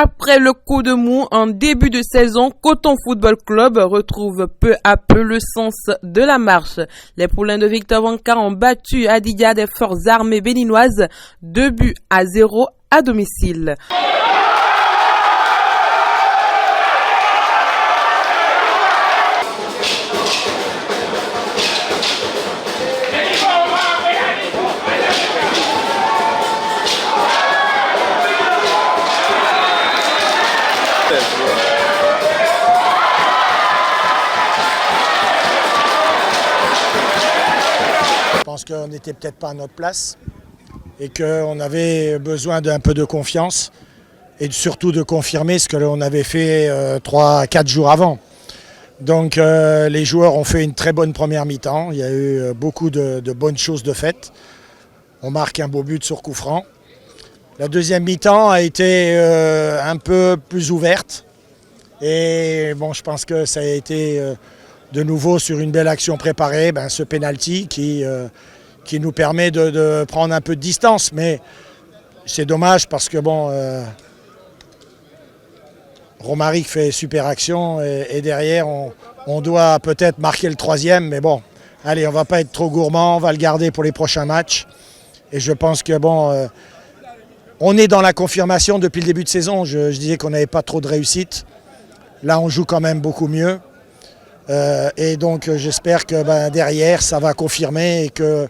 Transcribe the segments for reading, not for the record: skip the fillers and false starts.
Après le coup de mou en début de saison, Coton Football Club retrouve peu à peu le sens de la marche. Les poulains de Victor Wanka ont battu Adidia des forces armées béninoises 2-0 à domicile. Je pense qu'on n'était peut-être pas à notre place et qu'on avait besoin d'un peu de confiance et surtout de confirmer ce que l'on avait fait 3-4 jours avant. Donc les joueurs ont fait une très bonne première mi-temps, il y a eu beaucoup de bonnes choses de faites. On marque un beau but sur coup franc. La deuxième mi-temps a été un peu plus ouverte et bon, je pense que ça a été de nouveau sur une belle action préparée, ce penalty qui nous permet de prendre un peu de distance. Mais c'est dommage parce que Romaric fait super action et derrière on doit peut-être marquer le troisième. Mais bon, allez, on ne va pas être trop gourmand, on va le garder pour les prochains matchs. Et je pense que on est dans la confirmation depuis le début de saison. Je disais qu'on n'avait pas trop de réussite. Là, on joue quand même beaucoup mieux. Et donc j'espère que derrière ça va confirmer et que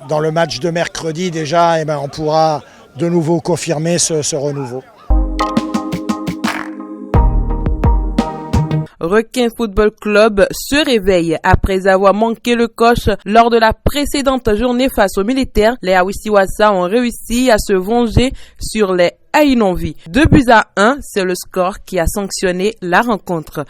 dans le match de mercredi déjà on pourra de nouveau confirmer ce renouveau. Requin Football Club se réveille après avoir manqué le coche lors de la précédente journée face aux militaires. Les Awisiwasa ont réussi à se venger sur les Aïnonvi. 2-1, c'est le score qui a sanctionné la rencontre.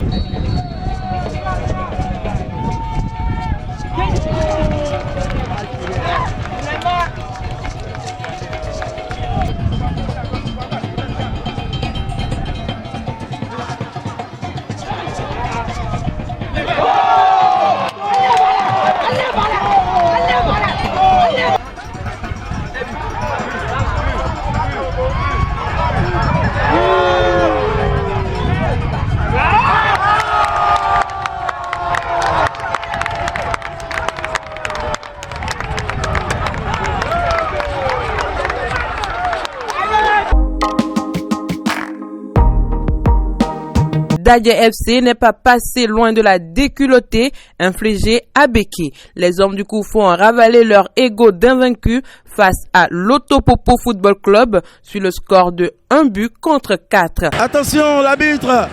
Dadia FC n'est pas passé loin de la déculottée infligée à Béki. Les hommes du Koufou ont ravalé leur ego d'invaincus face à l'Autopopo Football Club sur le score de 1-4. Attention, l'arbitre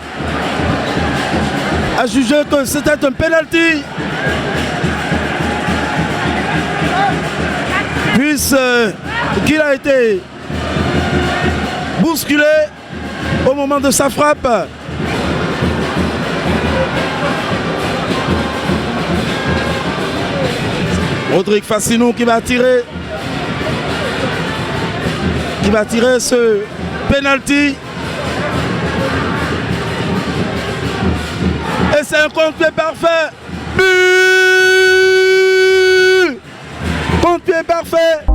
a jugé que c'était un penalty. Puisqu'il a été bousculé au moment de sa frappe. Rodrigue Fassinou qui va tirer ce penalty. Et c'est un contre-pied parfait. But! Contre-pied parfait.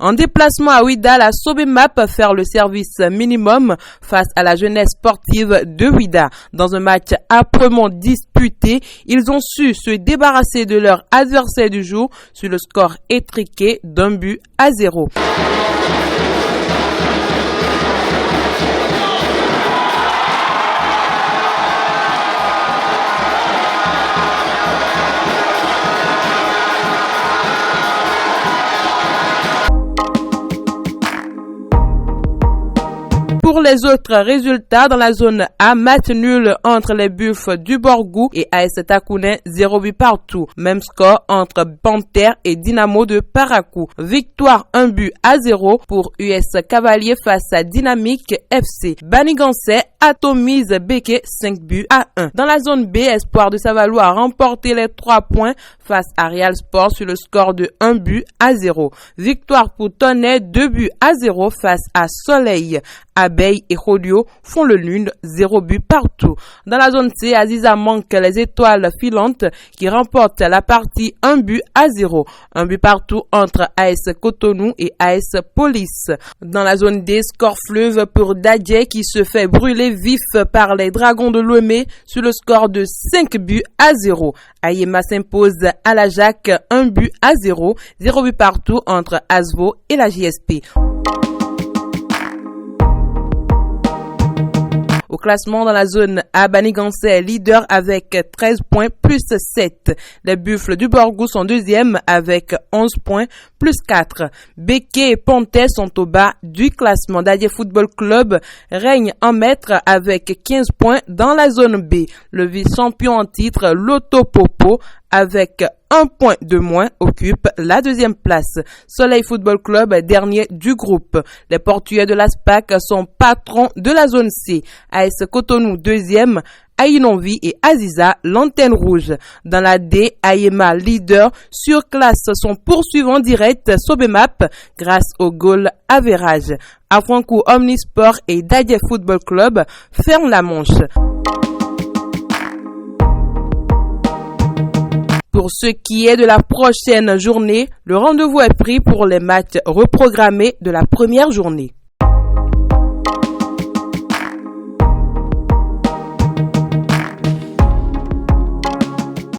En déplacement à Ouida, la Sobemap faire le service minimum face à la jeunesse sportive de Ouida. Dans un match âprement disputé, ils ont su se débarrasser de leur adversaire du jour sur le score étriqué d'1-0. Pour les autres résultats, dans la zone A, match nul entre les Buffs du Borgou et AS Takounen, 0-8 partout. Même score entre Panthère et Dynamo de Parakou. Victoire 1-0 pour US Cavalier face à Dynamique FC. Banigansé atomise Béké 5-1. Dans la zone B, Espoir de Savalois a remporté les 3 points face à Real Sport sur le score de 1-0. Victoire pour Tonnet 2-0 face à Soleil. Abeille Bay et Rodio font le nul, 0 but partout. Dans la zone C, Aziza manque les étoiles filantes qui remportent la partie 1-0. Un but partout entre AS Cotonou et AS Police. Dans la zone D, score fleuve pour Dadje qui se fait brûler vif par les Dragons de Lomé sur le score de 5-0. Ayema s'impose à la Jacques 1-0, 0 but partout entre Asvo et la JSP. Au classement dans la zone A, Banigansé est leader avec 13 points plus 7. Les Buffles du Borgou sont deuxième avec 11 points plus 4. Béké et Pontet sont au bas du classement. Dadje Football Club règne en maître avec 15 points dans la zone B. Le vice-champion en titre, Loto Popo, avec 1 point de moins, occupe la deuxième place. Soleil Football Club est dernier du groupe. Les Portugais de l'ASPAC sont patrons de la zone C. AS Cotonou deuxième, Aïnonvi et Aziza l'antenne rouge. Dans la D, Ayema leader surclasse son poursuivant direct Sobemap grâce au goal average. Afranco Omnisport et Dadje Football Club ferment la manche. Pour ce qui est de la prochaine journée, le rendez-vous est pris pour les matchs reprogrammés de la première journée.